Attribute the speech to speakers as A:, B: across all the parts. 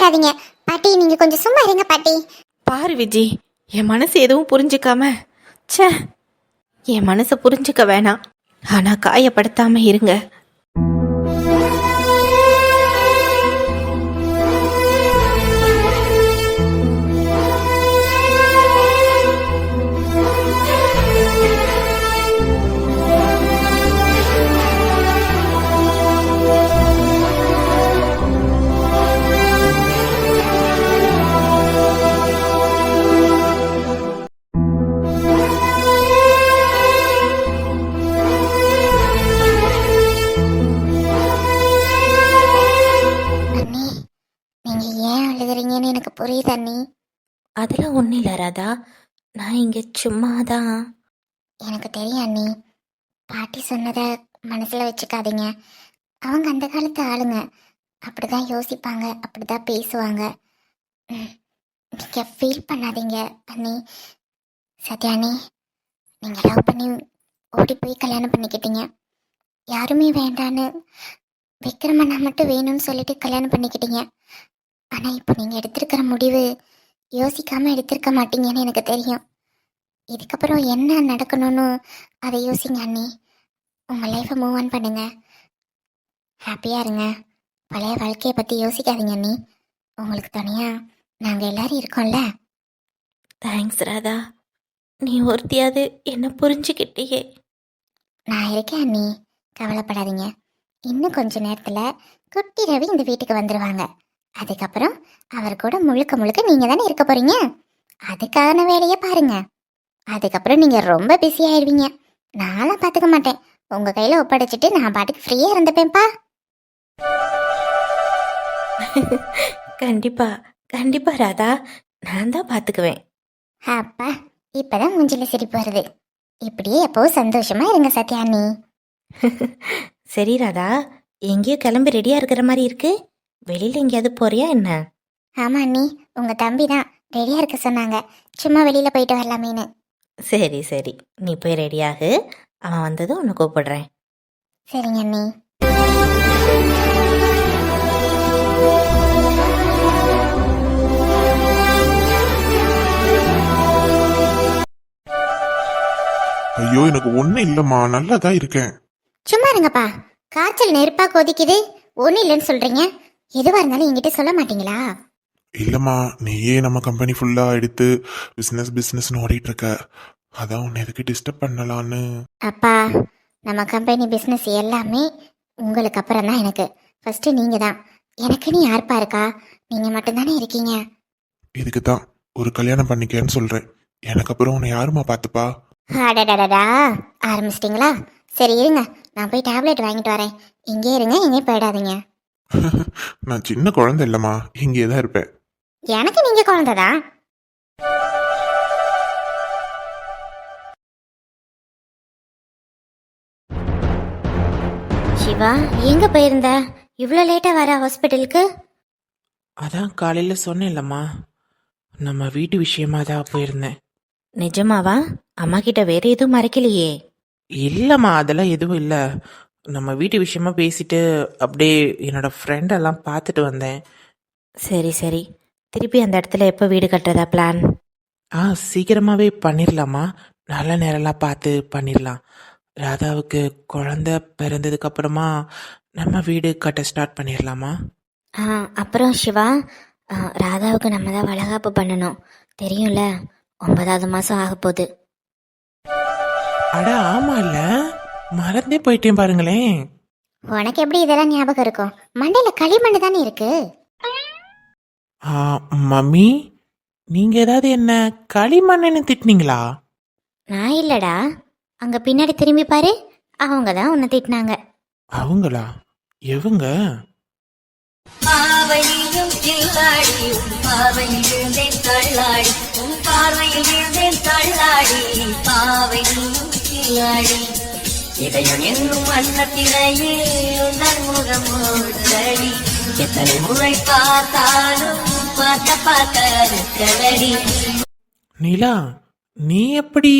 A: விடாதீங்க பாட்டி. நீங்க கொஞ்சம் சும்மா இருங்க பாட்டி.
B: பாரு விஜி, என் மனசு எதுவும் புரிஞ்சுக்காம, ச்சே, என் மனசை புரிஞ்சுக்க வேணாம், ஆனா காயப்படுத்தாம இருங்க.
A: அண்ணி, நீங்க ஏன் அழுகுறீங்கன்னு எனக்கு புரியுது அண்ணி.
B: அதெல்லாம் ஒன்றும் இல்லை ராதா, நான் இங்கே சும்மா தான்.
A: எனக்கு தெரியும் அண்ணி. பாட்டி சொன்னதை மனசுல வச்சுக்காதீங்க. அவங்க அந்த காலத்து ஆளுங்க, அப்படிதான் யோசிப்பாங்க, அப்படிதான் பேசுவாங்க. ம், நீங்க ஃபீல் பண்ணாதீங்க அண்ணி. சத்யா அண்ணி, நீங்க லவ் பண்ணி ஓடி போய் கல்யாணம் பண்ணிக்கிட்டீங்க. யாருமே வேண்டான்னு விக்ரமண்ணா மட்டும் வேணும்னு சொல்லிட்டு கல்யாணம் பண்ணிக்கிட்டீங்க. ஆனா இப்போ நீங்க எடுத்திருக்கிற முடிவு யோசிக்காம எடுத்திருக்க மாட்டீங்கன்னு எனக்கு தெரியும். இதுக்கப்புறம் என்ன நடக்கணும்னு அதை யோசிங்க அண்ணி. உங்க லைஃப்பை மூவ் ஆன் பண்ணுங்க, ஹாப்பியா இருங்க. பழைய வாழ்க்கையை பத்தி யோசிக்காதீங்க அண்ணி. உங்களுக்கு துணையா நாங்க எல்லாரும் இருக்கோம்ல.
B: தேங்க்ஸ் ராதா, நீ ஒருத்தியாவது என்ன புரிஞ்சுக்கிட்டியே.
A: நான் இருக்கேன் அண்ணி, கவலைப்படாதீங்க. இன்னும் கொஞ்ச நேரத்துல குட்டி ரவி இந்த வீட்டுக்கு வந்துருவாங்க. அதுக்கப்புறம் அவர் கூட முழுக்க முழுக்க நீங்க தானே இருக்க போறீங்க. அதுக்கான வேலையை பாருங்க. அதுக்கப்புறம் நீங்க ரொம்ப பிஸி ஆயிடுவீங்க. நானும் பாத்துக்க மாட்டேன். உங்க கையில ஒப்படைச்சிட்டு நான் பாட்டுக்கு ஃப்ரீயா இருந்துப்பேன்ப்பா.
B: கண்டிப்பா கண்டிப்பா ராதா, நான் தான் பார்த்துக்குவேன்.
A: அப்பா, இப்பதான் மூஞ்சில சிரிப்பு வருது. இப்படியே எப்பவும் சந்தோஷமா இருங்க சத்யா அண்ணி.
B: சரி ராதா, எங்கேயோ கிளம்பி ரெடியாக இருக்கிற மாதிரி இருக்கு. வெளியில் எங்கேயாவது போறியா என்ன?
A: ஆமா அண்ணி, உங்க தம்பி தான் ரெடியா இருக்க சொன்னாங்க. சும்மா வெளியில போயிட்டு வரலாமேன்னு.
B: சரி சரி, நீ போய் ரெடியாகு, அவன் வந்ததும் உன்னை கூப்பிடுறேன்.
A: சரிங்க அண்ணி.
C: ஐயோ எனக்கு ஒன்றும் இல்லைம்மா, நல்லா தான் இருக்கேன்.
A: சும்மா இருங்கப்பா. காய்ச்சல் நெருப்பா கொதிக்குது, ஒன்றும் இல்லைன்னு சொல்றீங்க. எதுவா இருந்தாலும் என்கிட்ட சொல்ல மாட்டீங்களா?
C: இல்லைம்மா, நீயே நம்ம கம்பெனி ஃபுல்லாக எடுத்து பிஸ்னஸ்னு ஓடிட்டு இருக்க. அதான் உன்னை எதுக்கு டிஸ்டர்ப் பண்ணலான்னு.
A: அப்பா, நம்ம கம்பெனி பிஸ்னஸ் எல்லாமே உங்களுக்கு அப்புறம் தான் எனக்கு. ஃபர்ஸ்ட் நீங்க தான். எனக்குன்னு யார்ப்பா இருக்கா? நீங்க மட்டும்தானே இருக்கீங்க.
C: இதுக்கு தான் ஒரு கல்யாணம் பண்ணிக்கன்னு சொல்கிறேன். எனக்கு அப்புறம் உன்னை யாருமா பார்த்துப்பா?
A: அடடடடா, ஆரம்பிச்சிட்டிங்களா? சரி இருங்க, நான் போய் டேப்லெட் வாங்கிட்டு வரேன். இங்கே இருங்க, எங்கேயும் போயிடாதீங்க.
C: நான் சின்ன குழந்தை இல்லைம்மா, இங்கே தான் இருப்பேன்.
A: எனக்கு நீங்க குழந்தைதான். சிவா, எங்க போயிருந்த? இவ்வளோ லேட்டா வர ஹாஸ்பிட்டலுக்கு?
D: அதான் காலையில் சொன்னேன்லம்மா, நம்ம வீட்டு விஷயமா தான் போயிருந்தேன்.
B: நிஜமாவா? அம்மா கிட்ட வேற எதுவும் மறைக்கலையே?
D: இல்லைம்மா, அதெல்லாம் எதுவும் இல்லை. நம்ம வீட்டு விஷயமா பேசிட்டு அப்படியே என்னோட ஃப்ரெண்டெல்லாம் பார்த்துட்டு வந்தேன்.
B: சரி சரி, திருப்பி அந்த இடத்துல எப்போ வீடு கட்டுறதா பிளான்?
D: சீக்கிரமாகவே பண்ணிடலாமா? நல்ல நேரம்லாம் பார்த்து பண்ணிடலாம். ராதாவுக்கு குழந்தை பிறந்ததுக்கு அப்புறமா நம்ம வீடு கட்ட ஸ்டார்ட் பண்ணிடலாமா?
A: அப்புறம் சிவா, ராதாவுக்கு நம்ம தான் வளகாப்பு பண்ணணும், தெரியும்ல? 9வது மாதம் ஆக போகுது.
D: அட ஆமா, இல்லை மறந்தே போயிட்டேன் பாருங்களேன்.
A: உனக்கு எப்படி இதெல்லாம் ஞாபகம் இருக்கும்? மண்டையில களிமண் தானே இருக்கு.
D: மம்மி, நீங்கள் ஏதாவது என்ன களிமண்ணுன்னு திட்டினீங்களா?
A: நான் இல்லடா, அங்க பின்னாடி திரும்பி பாரு, அவங்க தான் உன்னை திட்டினாங்க.
D: அவங்களா? எவங்க?
E: பாவையிலும் கில்லாடி உன் பார்வையில் விழுந்தேன் தள்ளாடி, உன் பார்வையில் விழுந்தேன் தள்ளாடி, பாவையிலும் கில்லாடி, இதயம் என்னும் வண்ணத்திலேயே உந்தன் முகம் ஓடுதடி, எத்தனை முறை பார்த்தாலும் பார்த்த பார்க்கலடி.
D: நிலா, நீ எப்படி?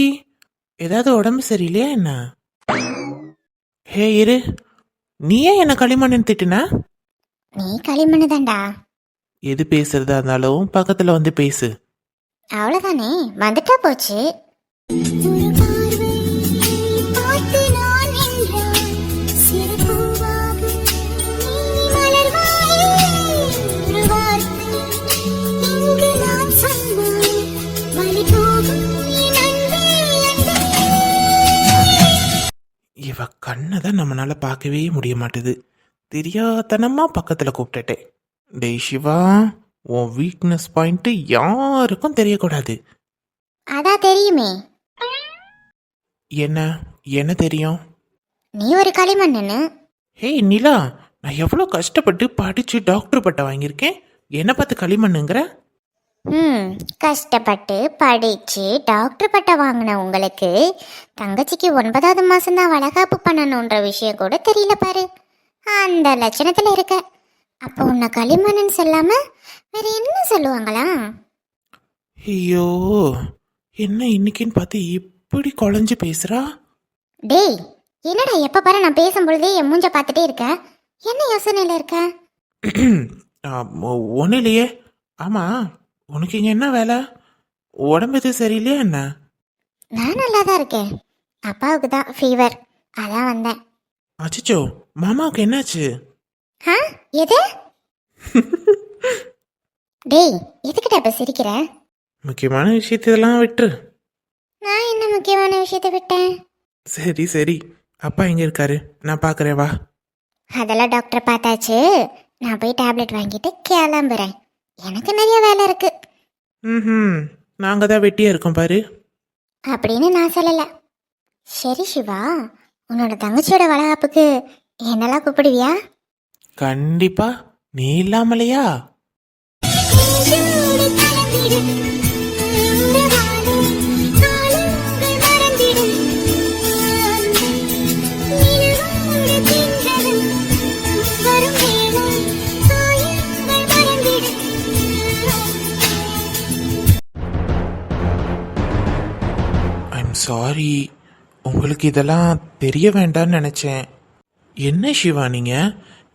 D: ஏதாவது உடம்பு சரியில்லையா என்ன? ஹே இரு, நீ ஏன் என்ன களிமண்ணுன்னு திட்டுன?
A: நீ களிமண் தான்டா.
D: எது பேசுறதா இருந்தாலும் பக்கத்தில் வந்து பேசு.
A: அவ்வளோதானே, வந்துட்டா போச்சு.
F: ஒரு பார்வை பார்த்து நான் நின்றால் சிறு பூவாக நீ மலர்வாயே. ஒரு வார்த்தை இங்கு நான் சொன்னால் வழி போகும் என் அன்பே, அன்பே.
D: இவ கண்ணை தான் நம்மளால பார்க்கவே முடிய மாட்டுது. தெரியாதனமா பக்கத்தில் கூப்பிட்டுட்டேன். டேய் சிவா, உன் வீக்னஸ் பாயிண்ட் யாருக்கும் தெரியக்கூடாது.
A: அதான் தெரியுமே,
D: என்ன என்ன தெரியும்?
A: நீ ஒரு களிமண்ணுன்னு.
D: ஹேய் நிலா, நான் எவ்வளோ கஷ்டப்பட்டு படித்து டாக்டர் பட்டம் வாங்கியிருக்கேன். என்னை பார்த்து களிமண்ணுங்கிற?
A: கஷ்டப்பட்டு படிச்சு டாக்டர் பட்டம் வாங்கின உங்களுக்கு தங்கச்சிக்கு 9வது மாசம்தான் வளகாப்பு பண்ணணுன்ற விஷயம் கூட தெரியல பாரு. அந்த லட்சணத்துல இருக்க. அப்போ உன்னை களிமண்ணுன்னு சொல்லாம வேற என்ன சொல்லுவாங்களா?
D: ஐயோ, என்ன இன்னைக்குன்னு பார்த்து இப்படி குழஞ்சு பேசுறா?
A: டேய், என்னடா எப்ப பாரு நான் பேசும்பொழுதே என் மூஞ்ச பார்த்துட்டே இருக்க? என்ன யோசனையில இருக்க?
D: ஒன்றும் இல்லையே. ஆமாம், உனக்கு இங்கே என்ன வேலை? உடம்பு எதுவும் சரியில்லையா என்ன?
A: நான் நல்லா தான் இருக்கேன். அப்பாவுக்கு தான் ஃபீவர், அதான் வந்தேன்.
D: அச்சோ, மாமாவுக்கு என்னாச்சு?
A: ஆ, எது? டேய், எதுக்கிட்ட இப்ப சிரிக்கிற?
D: முக்கியமான விஷயத்தெல்லாம் விட்டுரு.
A: நான் என்ன முக்கியமான விஷயத்தை விட்டேன்?
D: சரி சரி, அப்பா எங்கே இருக்காரு? நான் பார்க்குறேன், வா.
A: அதெல்லாம் டாக்டர் பார்த்தாச்சு. நான் போய் டேப்லெட் வாங்கிட்டு கிளம்புறேன். எனக்கு நிறைய வேலை இருக்கு.
D: ம், நாங்கள் தான் வெட்டியாக இருக்கோம் பாரு.
A: அப்படின்னு நான் சொல்லல. சரி சிவா, உன்னோட தங்கச்சியோட வளகாப்புக்கு என்னெல்லாம் கூப்பிடுவியா?
D: கண்டிப்பா, நீ இல்லாமலையா?
F: நெஞ்சோடு கலந்திடு இந்த வானம் காலங்கள் மறந்திடும். நிலவோடு தின்றவன் வரும் வேளை காயங்கள் மறந்திடும்.
D: ஐம் சாரி, உங்களுக்கு இதெல்லாம் தெரிய வேண்டாம்னு நினச்சேன். என்ன சிவா நீங்கள்,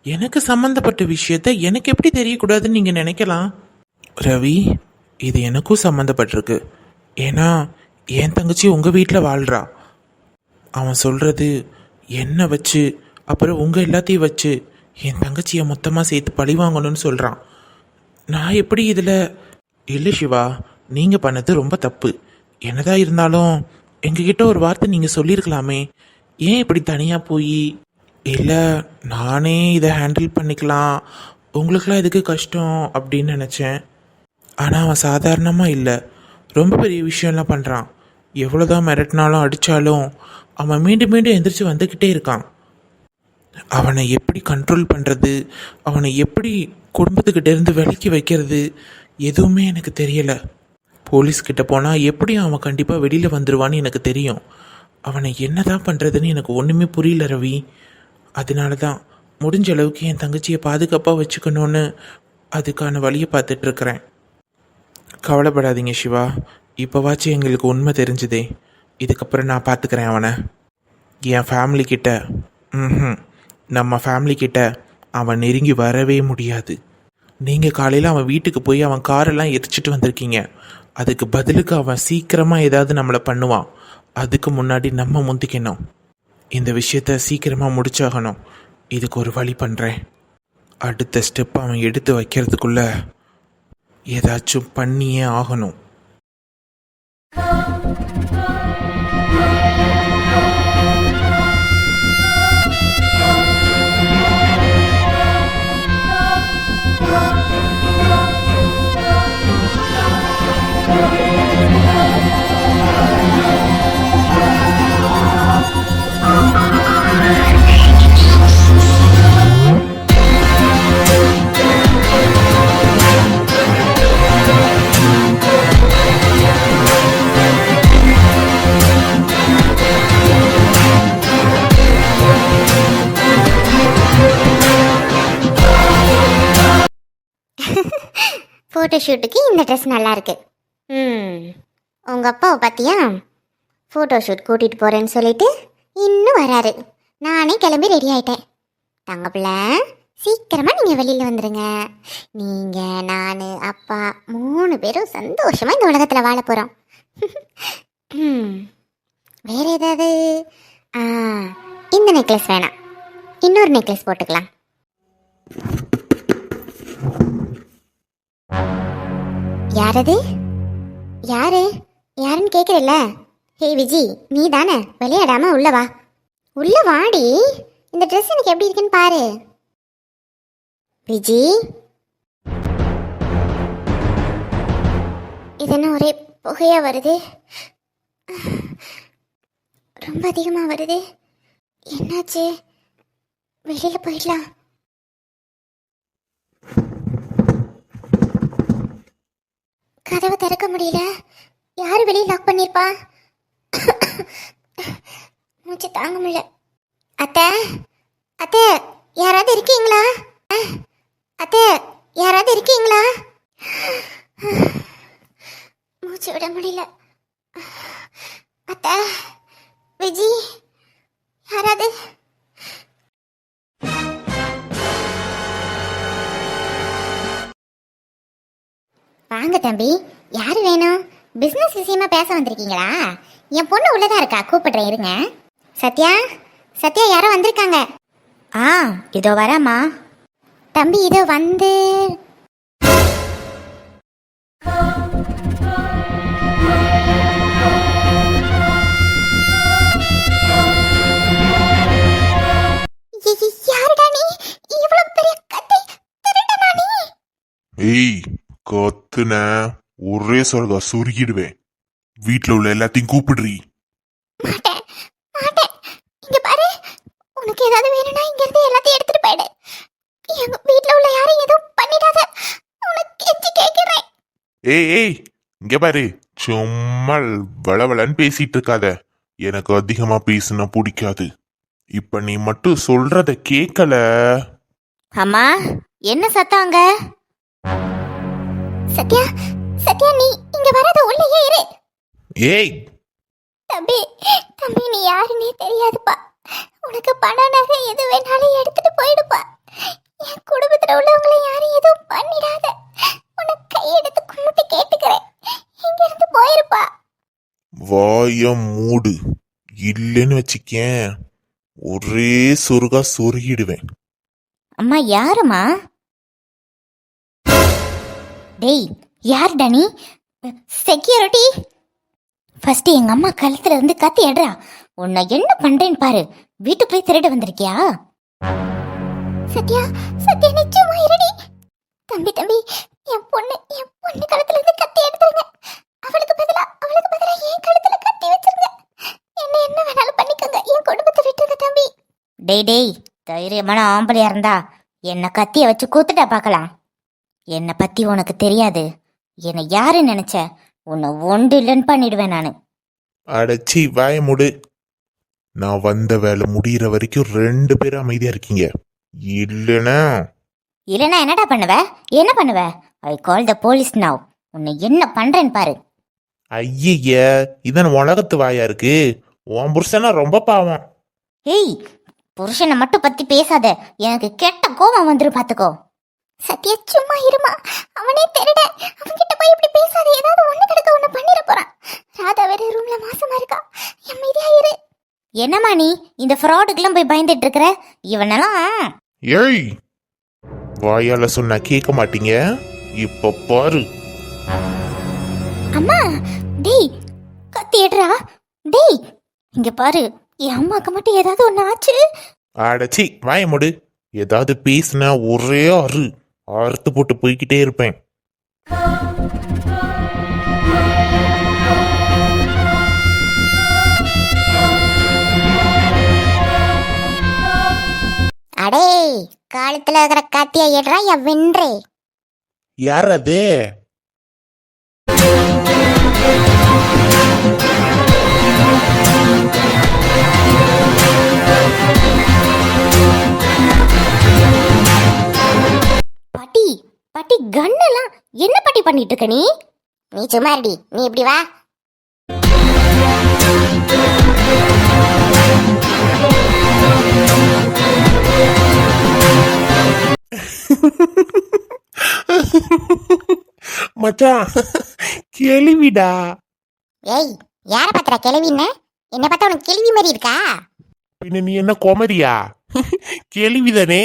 D: எனக்கு சம்மந்தப்பட்ட விஷயத்த எனக்கு எப்படி தெரியக்கூடாதுன்னு நீங்கள் நினைக்கலாம். ரவி, இது எனக்கும் சம்மந்தப்பட்டிருக்கு. ஏன்னா என் தங்கச்சி உங்கள் வீட்டில் வாழ்கிறா. அவன் சொல்கிறது என்னை வச்சு, அப்புறம் உங்கள் எல்லாத்தையும் வச்சு என் தங்கச்சியை மொத்தமாக சேர்த்து பழி வாங்கணும்னு சொல்கிறான். நான் எப்படி இதில்? இல்லை சிவா, நீங்கள் பண்ணது ரொம்ப தப்பு. என்னதான் இருந்தாலும் எங்ககிட்ட ஒரு வார்த்தை நீங்கள் சொல்லியிருக்கலாமே. ஏன் இப்படி தனியாக போய்? இல்லை, நானே இதை ஹேண்டில் பண்ணிக்கலாம், உங்களுக்கெல்லாம் எதுக்கு கஷ்டம் அப்படின்னு நினச்சேன். ஆனால் அவன் சாதாரணமாக இல்லை, ரொம்ப பெரிய விஷயம்லாம் பண்ணுறான். எவ்வளோதான் மிரட்டினாலும் அடித்தாலும் அவன் மீண்டும் மீண்டும் எந்திரிச்சு வந்துக்கிட்டே இருக்கான். அவனை எப்படி கண்ட்ரோல் பண்ணுறது, அவனை எப்படி குடும்பத்துக்கிட்டேருந்து விலக்கி வைக்கிறது, எதுவுமே எனக்கு தெரியலை. போலீஸ்கிட்ட போனால் எப்படியும் அவன் கண்டிப்பாக வெளியில் வந்துடுவான்னு எனக்கு தெரியும். அவனை என்ன தான் பண்ணுறதுன்னு எனக்கு ஒன்றுமே புரியல ரவி. அதனால தான் முடிஞ்ச அளவுக்கு என் தங்கச்சியை பாதுகாப்பாக வச்சுக்கணுன்னு அதுக்கான வழியை பார்த்துட்ருக்குறேன். கவலைப்படாதீங்க சிவா, இப்போவாச்சும் எங்களுக்கு உண்மை தெரிஞ்சுதே. இதுக்கப்புறம் நான் பார்த்துக்கிறேன் அவனை. என் ஃபேமிலிக்கிட்ட நம்ம ஃபேமிலிக்கிட்ட அவன் நெருங்கி வரவே முடியாது. நீங்கள் காலையில் அவன் வீட்டுக்கு போய் அவன் காரெல்லாம் எரிச்சிட்டு வந்திருக்கீங்க. அதுக்கு பதிலுக்கு அவன் சீக்கிரமாக ஏதாவது நம்மளை பண்ணுவான். அதுக்கு முன்னாடி நம்ம முந்திக்கணும். இந்த விஷயத்த சீக்கிரமாக முடிச்சாகணும். இதுக்கு ஒரு வழி பண்ணுறேன். அடுத்த ஸ்டெப் அவன் எடுத்து வைக்கிறதுக்குள்ள ஏதாச்சும் பண்ணியே ஆகணும்.
A: ஃபோட்டோ ஷூட்டுக்கு இந்த ட்ரெஸ் நல்லா இருக்கு. உங்கள் அப்பாவை பார்த்தியா? ஃபோட்டோ ஷூட் கூட்டிகிட்டு போகிறேன்னு சொல்லிட்டு இன்னும் வராரு. நானே கிளம்பி ரெடி ஆயிட்டேன். தங்க பிள்ளை, சீக்கிரமாக நீங்கள் வெளியில் வந்துடுங்க. நீங்கள், நான், அப்பா 3 பேரும் சந்தோஷமாக இந்த உலகத்தில் வாழ போகிறோம். வேறு ஏதாவது? ஆ, இந்த நெக்லஸ் வேணாம், இன்னொரு நெக்லஸ் போட்டுக்கலாம். யாரது? யாருன்னு கேட்குறல்ல? ஹே விஜி, நீ தானே? விளையாடாம உள்ள வா. உள்ள வாடி. இந்த ட்ரெஸ் எனக்கு எப்படி இருக்குன்னு பாரு. விஜி, இது என்ன ஒரே புகையா வருது? ரொம்ப அதிகமாக வருது. என்னாச்சு? வெளியில் போயிடலாம். கதவை திறக்க முடியல. யார் வெளியே லாக் பண்ணியிருப்பா? மூச்சு தாங்க முடியல. அத்தை, அத்தை, யாராவது இருக்கீங்களா? அத்தை, யாராவது இருக்கீங்களா? மூச்சு விட முடியல. அத்தை, விஜி, யாராவது? வாங்க தம்பி, யார் வேணும்? பிஸ்னஸ் விஷயமா பேச வந்திருக்கீங்களா? என் பொண்ணு உள்ளதா இருக்கா, கூப்பிடுறேன் இருங்க. சத்யா, சத்யா, யாரோ வந்திருக்காங்க. ஆ, இதோ வரேம்மா. தம்பி, இதோ வந்து. யாருடா நீ? இவ்வளவு பெரிய கத்தை திருடனா நீ?
C: ஏய், கத்துன ஒரே சொல்கா சுருகிடுவேன். வீட்டில் உள்ள எல்லாத்தையும் கூப்பிடுறீ.
A: மாட்டேன், மாட்டேன். இங்க பாரு, உனக்கு ஏதாவது வேணும்னா இங்க இருந்து எல்லாத்தையும் எடுத்துட்டு போயிடு. எங்க வீட்ல உள்ள யாரையும் எதுவும் பண்ணிடாத. உனக்கு கெஞ்சி கேட்கிறேன்.
C: ஏய், இங்க பாரு, சும்மா வளவளன்னு பேசிட்டு இருக்காத. எனக்கு அதிகமா பேசுனா பிடிக்காது. இப்ப நீ மட்டும் சொல்றத கேட்கல.
A: அம்மா, என்ன சத்தாங்க? சத்யா, சத்யா, நீ இங்க வராத, உள்ளேயே இரு.
C: ஏய்,
A: தம்பி, தம்பி, நீ யாருன்னே தெரியாதுப்பா. உனக்கு பணம் நகை எது வேணாலும் எடுத்துட்டு போயிடுப்பா. என் குடும்பத்துல உள்ளவங்களை யாரும் எதுவும் பண்ணிடாத. உனக்கு கையெடுத்து கும்பிட்டு கேட்டுக்கிறேன், இங்க இருந்து போயிருப்பா.
C: வாய மூடு. இல்லைன்னு வச்சுக்கேன், ஒரே சொருகா சொருகிடுவேன்.
A: அம்மா, யாருமா? டேய், யாருடா நீ? செக்யூரிட்டி. ஃபர்ஸ்ட் எங்க அம்மா கழுத்துல இருந்து கத்தி எடுறா. உன்னை என்ன பண்றேன்னு பாரு. வீட்டுக்குள்ளே திருட வந்திருக்கியா? சத்யா, சத்யா, நிச்சயமா இருடி. தம்பி, தம்பி, என் பொண்ணு கழுத்துல இருந்து கத்தி எடுத்துருங்க. அவளுக்கு பதிலா என் கழுத்துல கத்தி வச்சிருங்க. என்ன வேணாலும் பண்ணிக்கோங்க, என் குடும்பத்தை விட்டுருங்க தம்பி. டேய், தைரியமான ஆம்பளையா இருந்தா என்ன கத்திய வச்சு கூத்துட்டா பார்க்கலாம். என்னை பத்தி உனக்கு தெரியாது. என்னை யாரு நினைச்ச? உன்னை ஒன்று இல்லைன்னு பண்ணிடுவேன் நான்.
C: அடைச்சி வாய மூடு. நான் வந்த வேலை முடிகிற வரைக்கும் 2 பேரும் அமைதியா இருக்கீங்க. இல்லைன்னா
A: என்னடா பண்ணுவ? என்ன பண்ணுவ? ஐ கால் த போலீஸ் நவ். உன்னை என்ன பண்றேன்னு பாரு.
C: ஐய, இதன் உலகத்து வாயா இருக்கு. உன் புருஷனா ரொம்ப பாவம்.
A: ஏய், புருஷனை மட்டும் பத்தி பேசாத, எனக்கு கெட்ட கோபம் வந்துரும் பாத்துக்கோ. சத்யா, சும்மா இருமா. அவனே திருட. அவன்கிட்ட போய் இப்படி பேசாத. ஏதாவது ஒண்ணு கிடக்க ஒண்ணு பண்ணிட போறான். ராதா வேற ரூம்ல மாசமா இருக்கா. அமைதியா இரு. என்னம்மா நீ இந்த ஃப்ராடுக்கெல்லாம் போய் பயந்துட்டு இருக்கிற? இவனெல்லாம்.
C: ஏய், வாயால சொன்னா கேட்க மாட்டீங்க. இப்ப பாரு.
A: அம்மா, டேய், கத்தி எடுறா. டேய், இங்க பாரு, என் அம்மாக்கு மட்டும் ஏதாவது ஒண்ணு ஆச்சு.
C: அடைச்சி வாய மூடு. ஏதாவது பேசுனா ஒரே அறுத்து போட்டு போய்கிட்டே இருப்பேன். அடே, காலத்துல இருக்கிற கத்தியா ஏடுறா, என் வென்றே. யார் அது?
A: பாட்டி, பாட்டி, கண்ணெல்லாம் என்ன பாட்டி பண்ணிட்டு இருக்க நீ? நீ சும்மா இருடி. நீ இப்படி வா.
C: மச்சான் கேள்விடா.
A: ஏய், யாரை பாத்திரா கிளவின்னு? என்ன பார்த்தா உனக்கு கிளவி மாதிரி இருக்கா?
C: பின்ன நீ என்ன கோமதியா? கேள்விதானே.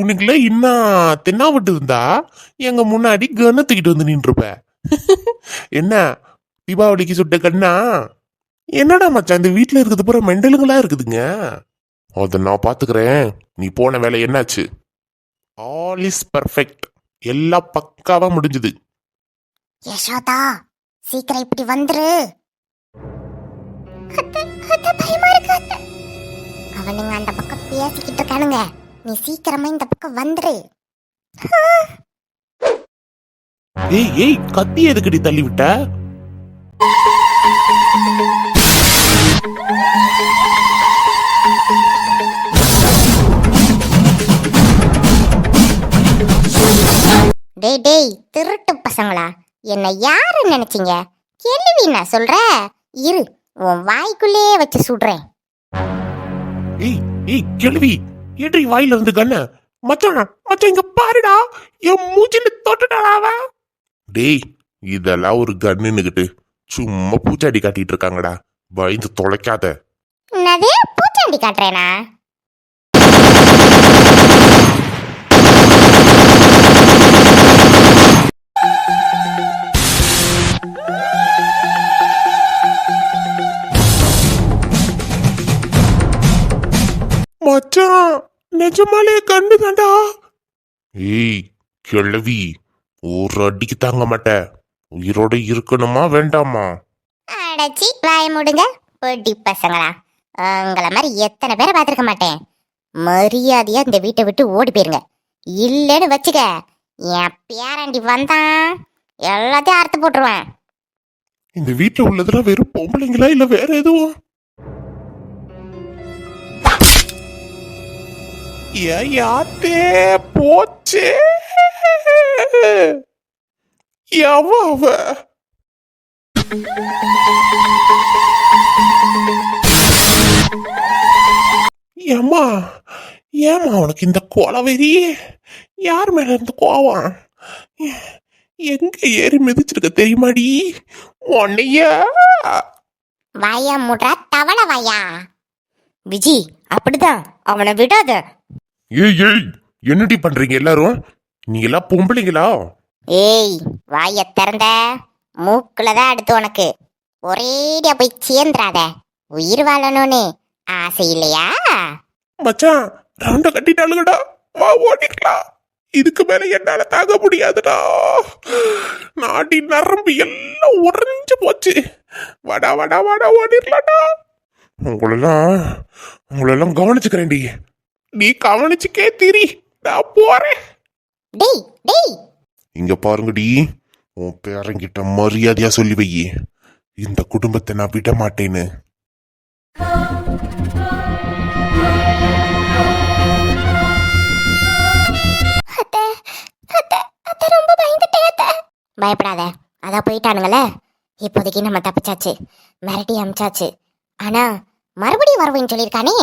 C: உனக்குல இன்னும் தென்னாவட்டு இருந்தா எங்க முன்னாடி கண்ணை தூக்கிட்டு வந்து நின்றுப்ப. என்ன தீபாவளிக்கு சுட்ட கண்ணா? என்னடா மச்சான் இந்த வீட்டுல இருக்கிறது பூரா மெண்டலுங்களா இருக்குதுங்க. அதை நான் பாத்துக்கிறேன். நீ போன வேலை என்னாச்சு? All is perfect. எல்லாம் பக்காவா முடிஞ்சது.
A: யசோதா, சீக்கிரம் இப்படி வந்துரு. பயமா இருக்கு அத்தை. அவனுங்க அந்த பக்கம் பேசிக்கிட்டு இருக்கானுங்க. நீ சீக்கிரமா இந்த பக்கம் வந்துரு.
C: ஏய் ஏய், கத்தி எதுக்கடி தள்ளி விட்ட?
A: டேய் டேய், திருட்டு பசங்களா, என்ன யாரு நினைச்சீங்க? கேள்வி நான் சொல்ற, இரு உன் வாய்க்குள்ளேயே வச்சு சுடுறேன்.
C: ஏய் ஏய் கேள்வி, ஏற்றி வாயில இருந்து கண்ண. மச்சான் மச்சான் இங்க பாருடா, என் மூச்சில தொட்டுட்டாடா. டேய், இதெல்லாம் ஒரு கண்ணுன்னுகிட்டு சும்மா பூச்சாடி காட்டிட்டு இருக்காங்கடா. பயந்து தொலைக்காத.
A: என்னது பூச்சாண்டி காட்டுறேனா?
C: மச்சான் நிஜமாலே கண்ணு தாண்டா. ஏய் கிழவி, ஒரு அடிக்கு தாங்க மாட்டேன். உயிரோட இருக்கணுமா வேண்டாமா?
A: அடைச்சி வாய மூடுங்க பொடி பசங்களா. உங்களை மாதிரி எத்தனை பேரை பார்த்துருக்க மாட்டேன். மரியாதையா இந்த வீட்டை விட்டு ஓடி போயிருங்க. இல்லைன்னு வச்சுக்க, என் பேராண்டி வந்தான் எல்லாத்தையும் அறுத்து போட்டுருவேன்.
C: இந்த வீட்டுல உள்ளதெல்லாம் வெறும் பொம்பளைங்களா இல்ல வேற எதுவும்? யாத்தே போச்சு. அவ ஏம்மா ஏம்மா உனக்கு இந்த கோலவெறி? யார் மேல இருந்து கோவம்? எங்க ஏறி மிதிச்சிருக்க தெரியுமாடி உன்னையா?
A: வாயா மூடுறா தவளை வாயா.
E: விஜி, அப்படிதான் அவனை விடாத.
C: ஏய் ஏய், என்னடி பண்றீங்க எல்லாரும்? நீங்க எல்லாம் பொம்பளைங்களா?
A: ஏய், வாய திறந்த மூக்குலதான் அடுத்து உனக்கு. ஒரேடியா போய் சேர்ந்துராத. உயிர் வாழணும்னு ஆசை இல்லையா?
C: மச்சான் ரவுண்ட கட்டிட்டாளுங்கடா. வா ஓடிக்கலாம். இதுக்கு மேல என்னால தாங்க முடியாதுடா. நாடி நரம்பு எல்லாம் உறைஞ்சு போச்சு. வாடா வாடா வாடா ஓடிடலாடா. உங்களெல்லாம் கவனிச்சுக்கிறேன்டி. நீ கவனிச்சுக்கே திரி. நான் போறேன்.
A: டேய் டேய்,
C: இங்க பாருங்கடி, உன் பேரங்கிட்ட மரியாதையா சொல்லி வை, இந்த குடும்பத்தை நான் விட மாட்டேன்னு.
A: ரொம்ப பயந்துட்டேன். பயப்படாத, அதான் போயிட்டானுங்களே. இப்போதைக்கு நம்ம தப்பிச்சாச்சு, மிரட்டி அமிச்சாச்சு. ஆனா மறுபடியும் வருவேன்னு சொல்லியிருக்கானே.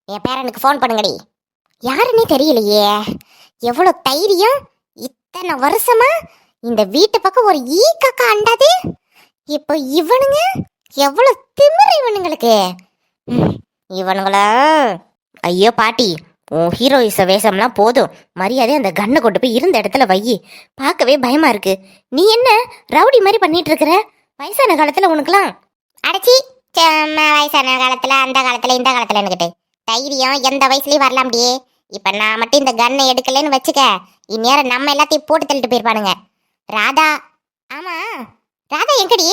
A: என் பேரனுக்கு ஃபோன் பண்ணுங்கடி. யாருன்னே தெரியலையே. எவ்வளோ தைரியம்! இத்தனை வருஷமா இந்த வீட்டு பக்கம் ஒரு ஈ காக்கா அண்டாது. இப்போ இவனுங்க எவ்வளோ திமிரு இவனுங்களுக்கு. இவனுங்கள
E: ஐயோ பாட்டி, உன் ஹீரோயிச வேஷம்லாம் போதும். மரியாதை அந்த கண்ணை கொண்டு போய் இருந்த இடத்துல வை. பார்க்கவே பயமா இருக்கு. நீ என்ன ரவுடி மாதிரி பண்ணிட்டு இருக்கிற? வயசான காலத்துல உனக்குலாம்
A: அடைச்சி வயசான காலத்துல அந்த காலத்துல இந்த காலத்துல எனக்கிட்டு தைரியம் எந்த வயசுலயும் வரலாம்டியே. இப்ப நான் மட்டும் இந்த கன்னை எடுக்கலன்னு வச்சுக்க, இந்நேரம் நம்ம எல்லாத்தையும் போட்டு தள்ளிட்டு போயிருப்பானுங்க. ராதா, ஆமா ராதா எங்கடி?